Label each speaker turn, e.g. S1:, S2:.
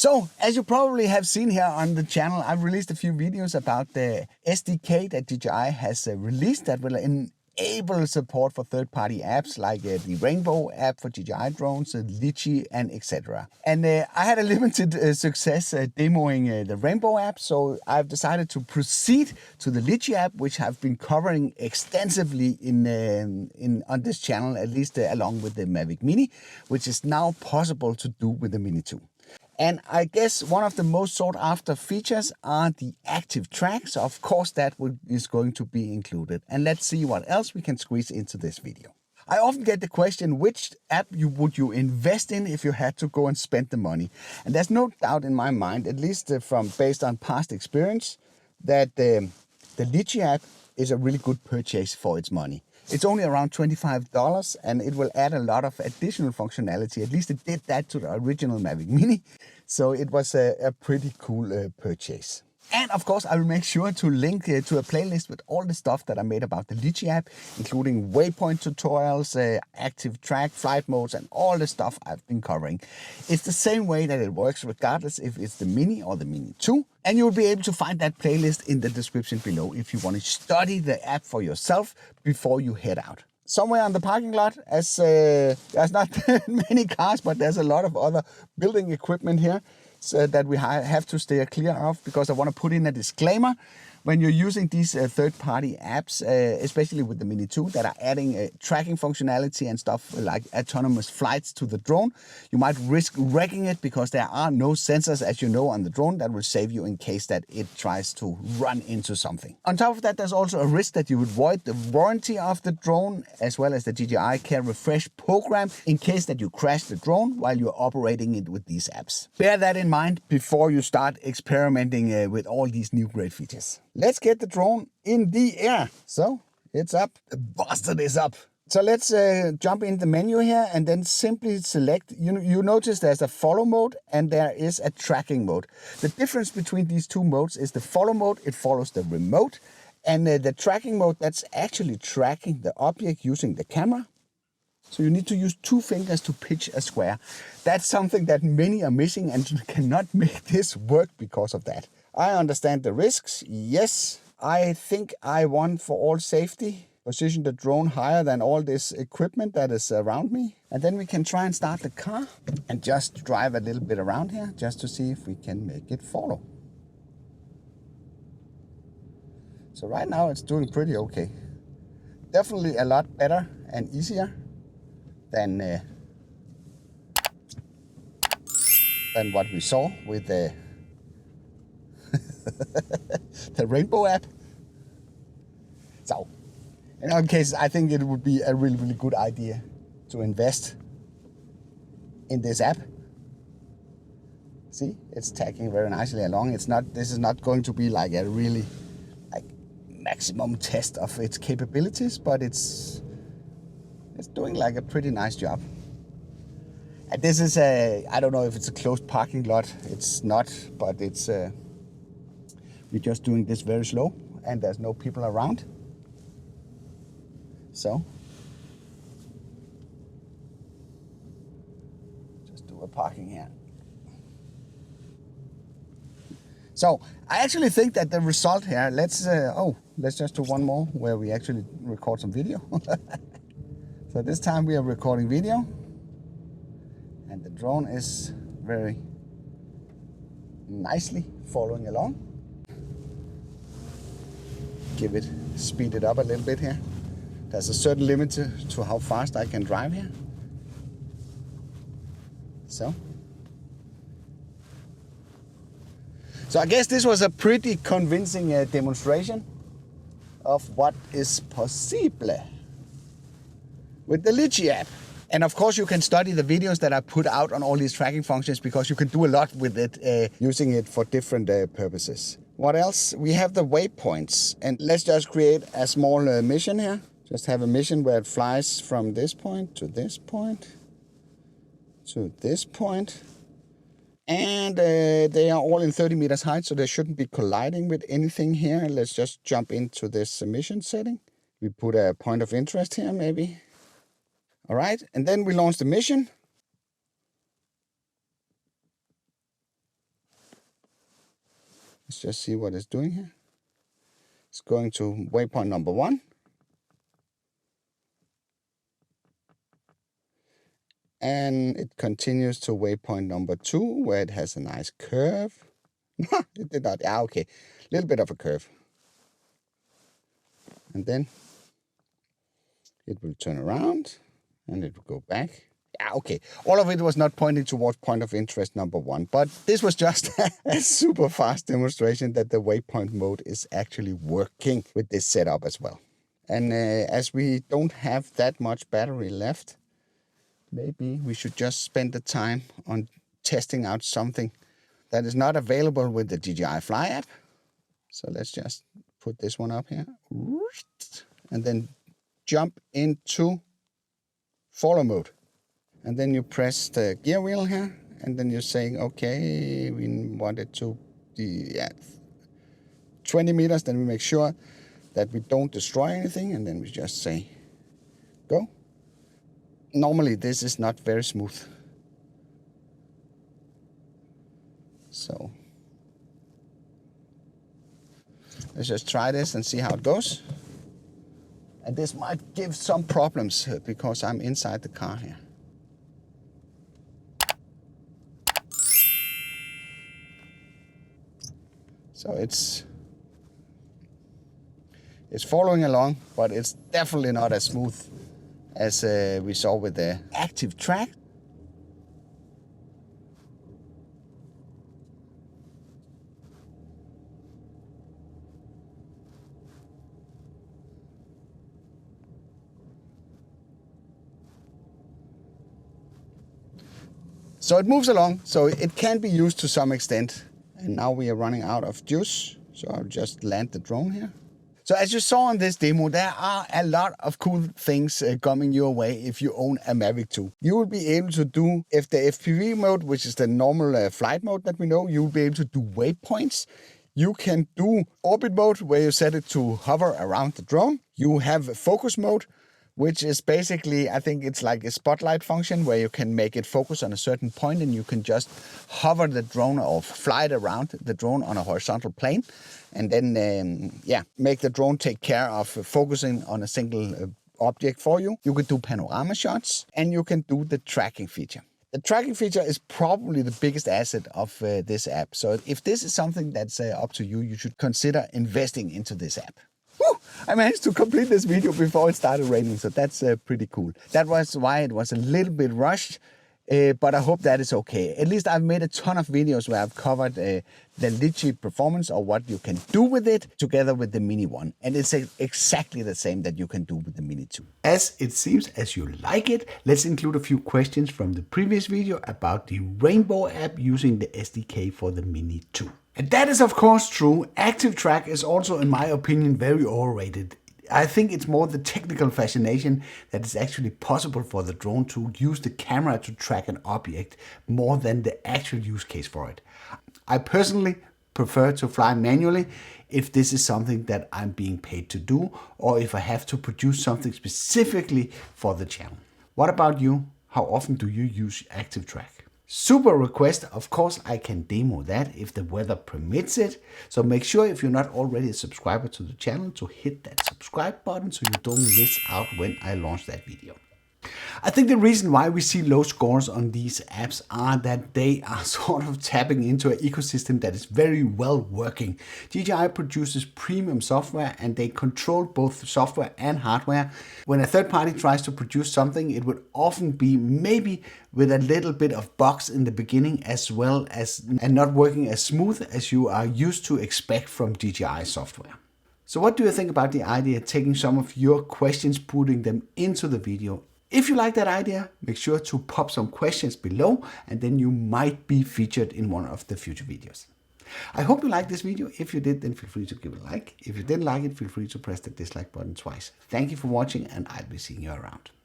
S1: So, as you probably have seen here on the channel, I've released a few videos about the SDK that DJI has released that will enable support for third-party apps like the Rainbow app for DJI drones, Litchi, and etc. And I had a limited success demoing the Rainbow app, so I've decided to proceed to the Litchi app, which I've been covering extensively on this channel, at least along with the Mavic Mini, which is now possible to do with the Mini 2. And I guess one of the most sought after features are the active track. So of course that is going to be included. And let's see what else we can squeeze into this video. I often get the question, which app would you invest in if you had to go and spend the money? And there's no doubt in my mind, at least based on past experience, that the Litchi app is a really good purchase for its money. It's only around $25 and it will add a lot of additional functionality. At least it did that to the original Mavic Mini. So it was a pretty cool purchase. And of course, I will make sure to link to a playlist with all the stuff that I made about the Litchi app, including waypoint tutorials, active track, flight modes, and all the stuff I've been covering. It's the same way that it works regardless if it's the Mini or the Mini 2. And you'll be able to find that playlist in the description below if you want to study the app for yourself before you head out. Somewhere on the parking lot, as there's not many cars, but there's a lot of other building equipment here. That we have to stay clear of, because I want to put in a disclaimer. When you're using these third-party apps, especially with the Mini 2, that are adding tracking functionality and stuff like autonomous flights to the drone, you might risk wrecking it because there are no sensors, as you know, on the drone that will save you in case that it tries to run into something. On top of that, there's also a risk that you would void the warranty of the drone, as well as the DJI Care Refresh program, in case that you crash the drone while you're operating it with these apps. Bear that in mind before you start experimenting with all these new great features. Let's get the drone in the air. So it's up. The bastard is up. So let's jump in the menu here and then simply select. You notice there's a follow mode and there is a tracking mode. The difference between these two modes is the follow mode, it follows the remote, and the tracking mode, that's actually tracking the object using the camera. So you need to use 2 fingers to pitch a square. That's something that many are missing and you cannot make this work because of that. I understand the risks, yes. I think I want, for all safety, position the drone higher than all this equipment that is around me. And then we can try and start the car and just drive a little bit around here just to see if we can make it follow. So right now it's doing pretty okay. Definitely a lot better and easier than what we saw with the the Rainbow app. So in our case, I think it would be a really, really good idea to invest in this app. See, it's tagging very nicely along. This is not going to be like a really maximum test of its capabilities, but it's doing like a pretty nice job. And this is I don't know if it's a closed parking lot. It's not, but it's we're just doing this very slow and there's no people around. So just do a parking here. So I actually think that the result here, let's just do one more where we actually record some video. So this time we are recording video and the drone is very nicely following along. Speed it up a little bit here. There's a certain limit to how fast I can drive here. So I guess this was a pretty convincing demonstration of what is possible with the Litchi app. And of course you can study the videos that I put out on all these tracking functions, because you can do a lot with it, using it for different purposes. What else? We have the waypoints, and let's just create a small mission here. Just have a mission where it flies from this point to this point to this point. And they are all in 30 meters height, so they shouldn't be colliding with anything here. Let's just jump into this mission setting. We put a point of interest here, maybe. All right, and then we launch the mission. Let's just see what it's doing here. It's going to waypoint number 1. And it continues to waypoint number 2, where it has a nice curve. It did not. Yeah, okay. A little bit of a curve. And then it will turn around and it will go back. Yeah, okay. All of it was not pointing towards point of interest number 1, but this was just a super fast demonstration that the waypoint mode is actually working with this setup as well. And as we don't have that much battery left, maybe we should just spend the time on testing out something that is not available with the DJI Fly app. So let's just put this one up here and then jump into follow mode. And then you press the gear wheel here, and then you're saying, okay, we want it to be at 20 meters. Then we make sure that we don't destroy anything, and then we just say, go. Normally, this is not very smooth. So let's just try this and see how it goes. And this might give some problems because I'm inside the car here. So it's following along, but it's definitely not as smooth as we saw with the active track. So it moves along, so it can be used to some extent. And now we are running out of juice, so I'll just land the drone here. So as you saw in this demo, there are a lot of cool things coming your way if you own a Mavic 2. You will be able to do, if the FPV mode, which is the normal flight mode that we know, you will be able to do waypoints. You can do orbit mode, where you set it to hover around the drone. You have focus mode, which is basically, I think it's like a spotlight function where you can make it focus on a certain point and you can just hover the drone or fly it around the drone on a horizontal plane. And then, make the drone take care of focusing on a single object for you. You can do panorama shots and you can do the tracking feature. The tracking feature is probably the biggest asset of this app. So if this is something that's up to you, you should consider investing into this app. Woo! I managed to complete this video before it started raining, so that's pretty cool. That was why it was a little bit rushed, but I hope that is okay. At least I've made a ton of videos where I've covered the Litchi performance or what you can do with it together with the Mini 1. And it's exactly the same that you can do with the Mini 2. As it seems as you like it, let's include a few questions from the previous video about the Rainbow app using the SDK for the Mini 2. And that is of course true. Active track is also, in my opinion, very overrated. I think it's more the technical fascination that it's actually possible for the drone to use the camera to track an object more than the actual use case for it. I personally prefer to fly manually if this is something that I'm being paid to do or if I have to produce something specifically for the channel. What about you? How often do you use active track? Super request, of course I can demo that if the weather permits it. So make sure if you're not already a subscriber to the channel to hit that subscribe button so you don't miss out when I launch that video. I think the reason why we see low scores on these apps are that they are sort of tapping into an ecosystem that is very well working. DJI produces premium software and they control both software and hardware. When a third party tries to produce something, it would often be maybe with a little bit of bugs in the beginning as well as and not working as smooth as you are used to expect from DJI software. So what do you think about the idea of taking some of your questions, putting them into the video? If you like that idea, make sure to pop some questions below and then you might be featured in one of the future videos. I hope you liked this video. If you did, then feel free to give it a like. If you didn't like it, feel free to press the dislike button twice. Thank you for watching and I'll be seeing you around.